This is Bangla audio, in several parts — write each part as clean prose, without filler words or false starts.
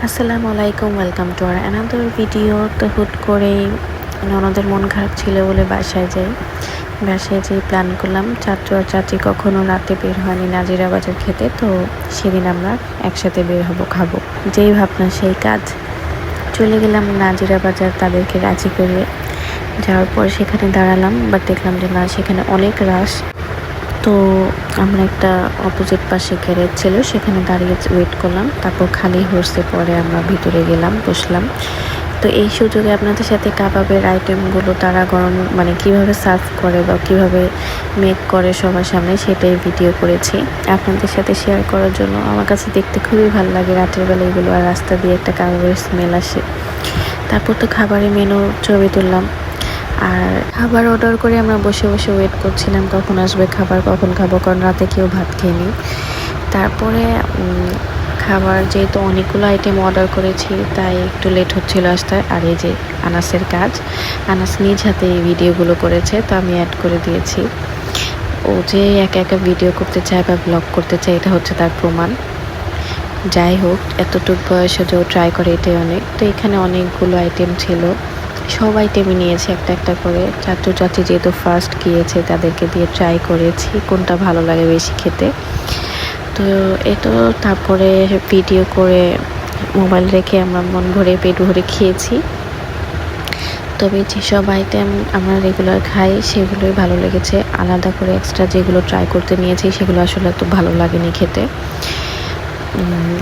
আসসালামু আলাইকুম, welcome to our another video. তো হুট করেই ননদের মন খারাপ ছিল বলে বাসায় যেয়ে প্ল্যান করলাম। চাচু আর চাচি কখনো রাতে বের হয়নি নাজিরা বাজার খেতে, তো সেদিন আমরা একসাথে বের হব, খাবো। যেই ভাবনা সেই কাজ, চলে গেলাম নাজিরা বাজার তাদেরকে রাজি করে। যাওয়ার পর সেখানে দাঁড়ালাম, বাট দেখলাম যে না, সেখানে অনেক রাশ। তো আমরা একটা অপোজিট পাশে গ্যারেজ ছিল, সেখানে দাঁড়িয়ে ওয়েট করলাম। তারপর খালি হর্সে পরে আমরা ভিতরে গেলাম, বসলাম। তো এই সুযোগে আপনাদের সাথে কাবাবের আইটেমগুলো তারা গরম কিভাবে সার্ভ করে বা কিভাবে মেক করে সবার সামনে, সেটাই ভিডিও করেছি আপনাদের সাথে শেয়ার করার জন্য। আমার কাছে দেখতে খুবই ভালো লাগে রাতের বেলা এগুলো, আর রাস্তা দিয়ে একটা কাবাবের স্মেল আসে। তারপর তো খাবারের মেনু ছবি তুললাম, আর খাবার অর্ডার করে আমরা বসে বসে ওয়েট করছিলাম কখন আসবে খাবার, কখন খাবো, কারণ রাতে কেউ ভাত খেয়নি। তারপরে খাবার যেহেতু অনেকগুলো আইটেম অর্ডার করেছি, তাই একটু লেট হচ্ছিল আসতে। আর এই যে আনাসের কাজ, আনাস নিজ হাতে এই ভিডিওগুলো করেছে, তো আমি অ্যাড করে দিয়েছি। ও যে একা একা ভিডিও করতে চায় বা ব্লগ করতে চায়, এটা হচ্ছে তার প্রমাণ। যাই হোক, এতটুকু বয়সে যে ও ট্রাই করে, এটাই অনেক। তো এখানে অনেকগুলো আইটেম ছিল, সব আইটেমই নিয়েছি একটা একটা করে। চাচু চাচি যেহেতু ফার্স্ট গিয়েছে, তাদেরকে দিয়ে ট্রাই করেছি কোনটা ভালো লাগে বেশি খেতে। তো এতো তারপরে ভিডিও করে মোবাইল রেখে আমরা মন ভরে পেট ভরে খেয়েছি। তবে যেসব আইটেম আমরা রেগুলার খাই সেগুলোই ভালো লেগেছে। আলাদা করে এক্সট্রা যেগুলো ট্রাই করতে নিয়েছি সেগুলো আসলে এত ভালো লাগেনি খেতে।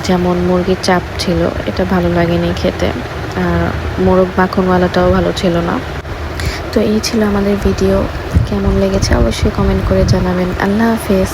যেমন মুরগির চাপ ছিল, এটা ভালো লাগেনি খেতে। আর মোরগ মাখনওয়ালাটাও ভালো ছিল না। তো এই ছিল আমাদের ভিডিও। কেমন লেগেছে অবশ্যই কমেন্ট করে জানাবেন। আল্লাহ হাফেজ।